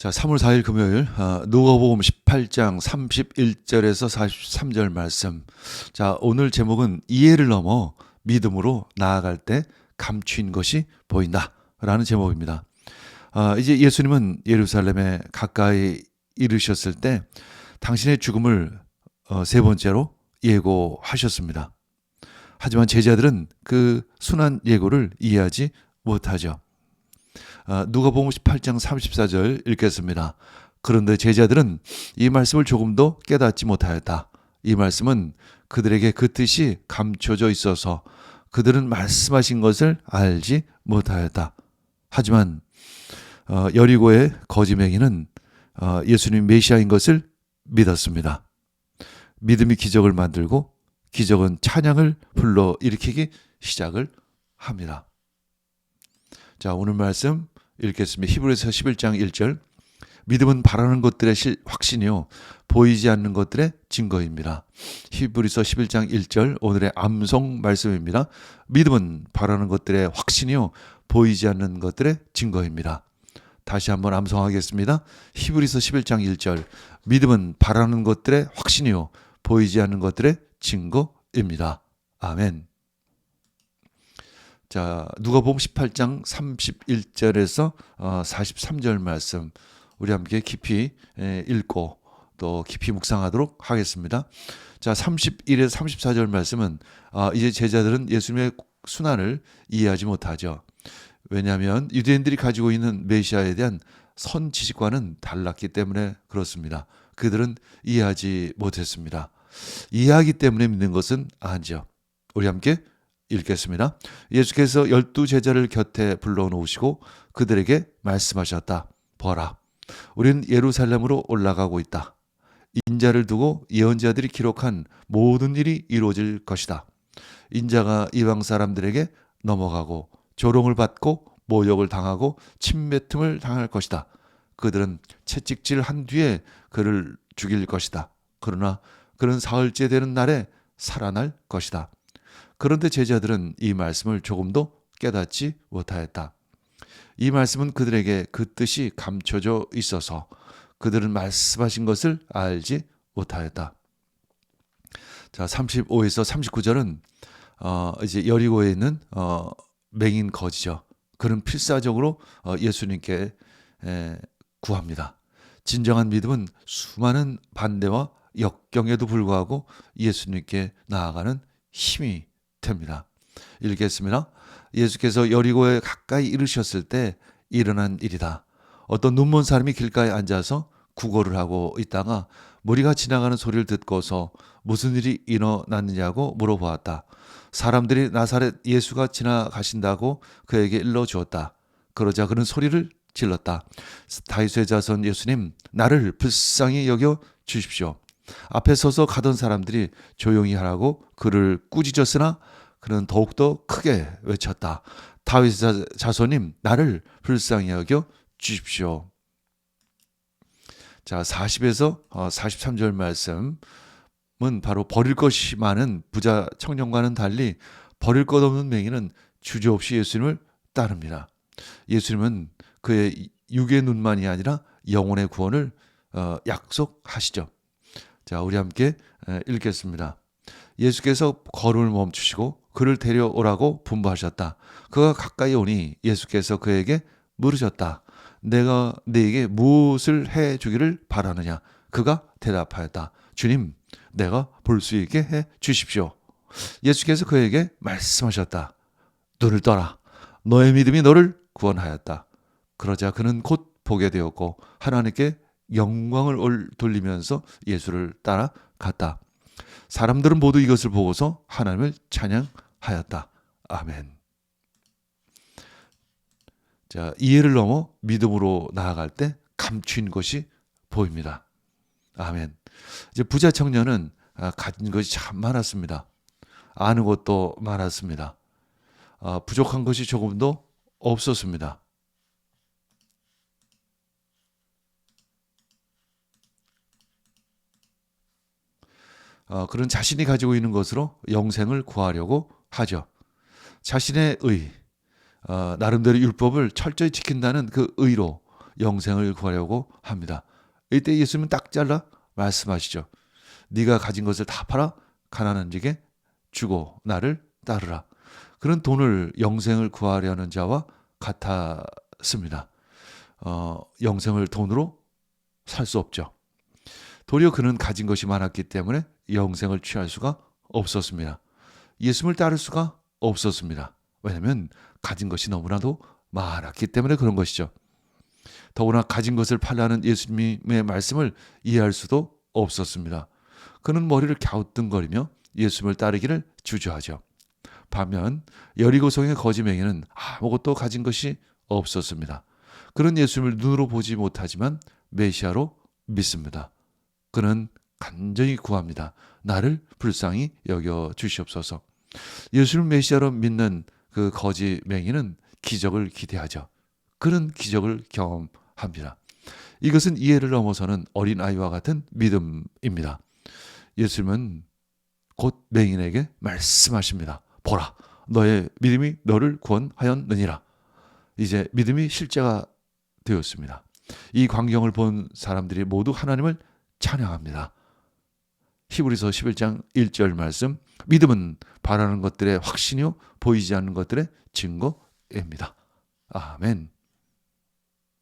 자, 3월 4일 금요일 누가복음 18장 31절에서 43절 말씀. 자, 오늘 제목은 이해를 넘어 믿음으로 나아갈 때 감추인 것이 보인다라는 제목입니다. 이제 예수님은 예루살렘에 가까이 이르셨을 때 당신의 죽음을 세 번째로 예고하셨습니다. 하지만 제자들은 그 순한 예고를 이해하지 못하죠. 누가복음 18장 34절 읽겠습니다. 그런데 제자들은 이 말씀을 조금도 깨닫지 못하였다. 이 말씀은 그들에게 그 뜻이 감춰져 있어서 그들은 말씀하신 것을 알지 못하였다. 하지만 여리고의 거짓맹이는 예수님 메시아인 것을 믿었습니다. 믿음이 기적을 만들고 기적은 찬양을 불러일으키기 시작을 합니다. 자, 오늘 말씀 읽겠습니다. 히브리서 11장 1절. 믿음은 바라는 것들의 확신이요 보이지 않는 것들의 증거입니다. 히브리서 11장 1절 오늘의 암송 말씀입니다. 믿음은 바라는 것들의 확신이요 보이지 않는 것들의 증거입니다. 다시 한번 암송하겠습니다. 히브리서 11장 1절. 믿음은 바라는 것들의 확신이요 보이지 않는 것들의 증거입니다. 아멘. 자, 누가복음 18장 31절에서 43절 말씀 우리 함께 깊이 읽고 또 깊이 묵상하도록 하겠습니다. 자, 31에서 34절 말씀은 이제 제자들은 예수님의 순환을 이해하지 못하죠. 왜냐하면 유대인들이 가지고 있는 메시아에 대한 선지식과는 달랐기 때문에 그렇습니다. 그들은 이해하지 못했습니다. 이해하기 때문에 믿는 것은 아니죠. 우리 함께 읽겠습니다. 예수께서 12 제자를 곁에 불러놓으시고 그들에게 말씀하셨다. 보라, 우리는 예루살렘으로 올라가고 있다. 인자를 두고 예언자들이 기록한 모든 일이 이루어질 것이다. 인자가 이방 사람들에게 넘어가고 조롱을 받고 모욕을 당하고 침뱉음을 당할 것이다. 그들은 채찍질 한 뒤에 그를 죽일 것이다. 그러나 그는 사흘째 되는 날에 살아날 것이다. 그런데 제자들은 이 말씀을 조금도 깨닫지 못하였다. 이 말씀은 그들에게 그 뜻이 감춰져 있어서 그들은 말씀하신 것을 알지 못하였다. 자, 35에서 39절은 이제 여리고에 있는 맹인 거지죠. 그는 필사적으로 예수님께 구합니다. 진정한 믿음은 수많은 반대와 역경에도 불구하고 예수님께 나아가는 힘이 됩니다. 읽겠습니다. 예수께서 여리고에 가까이 이르셨을 때 일어난 일이다. 어떤 눈먼 사람이 길가에 앉아서 구걸을 하고 있다가 무리가 지나가는 소리를 듣고서 무슨 일이 일어났느냐고 물어보았다. 사람들이 나사렛 예수가 지나가신다고 그에게 일러주었다. 그러자 그는 소리를 질렀다. 다윗의 자손 예수님, 나를 불쌍히 여겨 주십시오. 앞에 서서 가던 사람들이 조용히 하라고 그를 꾸짖었으나 그는 더욱더 크게 외쳤다. 다윗의 자손님, 나를 불쌍히 여겨 주십시오. 자, 40에서 43절 말씀은 바로 버릴 것이 많은 부자 청년과는 달리 버릴 것 없는 맹인은 주저없이 예수님을 따릅니다. 예수님은 그의 육의 눈만이 아니라 영혼의 구원을 약속하시죠. 자, 우리 함께 읽겠습니다. 예수께서 걸음을 멈추시고 그를 데려오라고 분부하셨다. 그가 가까이 오니 예수께서 그에게 물으셨다. 내가 네게 무엇을 해 주기를 바라느냐? 그가 대답하였다. 주님, 내가 볼 수 있게 해 주십시오. 예수께서 그에게 말씀하셨다. 눈을 떠라. 너의 믿음이 너를 구원하였다. 그러자 그는 곧 보게 되었고 하나님께 영광을 돌리면서 예수를 따라갔다. 사람들은 모두 이것을 보고서 하나님을 찬양하였다. 아멘. 자, 이해를 넘어 믿음으로 나아갈 때 감추인 것이 보입니다. 아멘. 이제 부자 청년은 가진 것이 참 많았습니다. 아는 것도 많았습니다. 부족한 것이 조금도 없었습니다. 그런 자신이 가지고 있는 것으로 영생을 구하려고 하죠. 자신의 의, 나름대로 율법을 철저히 지킨다는 그 의로 영생을 구하려고 합니다. 이때 예수님은 딱 잘라 말씀하시죠. 네가 가진 것을 다 팔아 가난한 자에게 주고 나를 따르라. 그런 돈을 영생을 구하려는 자와 같았습니다. 영생을 돈으로 살 수 없죠. 도리어 그는 가진 것이 많았기 때문에 영생을 취할 수가 없었습니다. 예수님을 따를 수가 없었습니다. 왜냐하면 가진 것이 너무나도 많았기 때문에 그런 것이죠. 더구나 가진 것을 팔라는 예수님의 말씀을 이해할 수도 없었습니다. 그는 머리를 갸우뚱거리며 예수님을 따르기를 주저하죠. 반면 여리고성의 거지 맹인은 아무것도 가진 것이 없었습니다. 그는 예수님을 눈으로 보지 못하지만 메시아로 믿습니다. 그는 간절히 구합니다. 나를 불쌍히 여겨 주시옵소서. 예수를 메시아로 믿는 그 거지 맹인은 기적을 기대하죠. 그는 기적을 경험합니다. 이것은 이해를 넘어서는 어린아이와 같은 믿음입니다. 예수님은 곧 맹인에게 말씀하십니다. 보라, 너의 믿음이 너를 구원하였느니라. 이제 믿음이 실제가 되었습니다. 이 광경을 본 사람들이 모두 하나님을 찬양합니다. 히브리서 11장 1절 말씀, 믿음은 바라는 것들의 확신이요 보이지 않는 것들의 증거입니다. 아멘.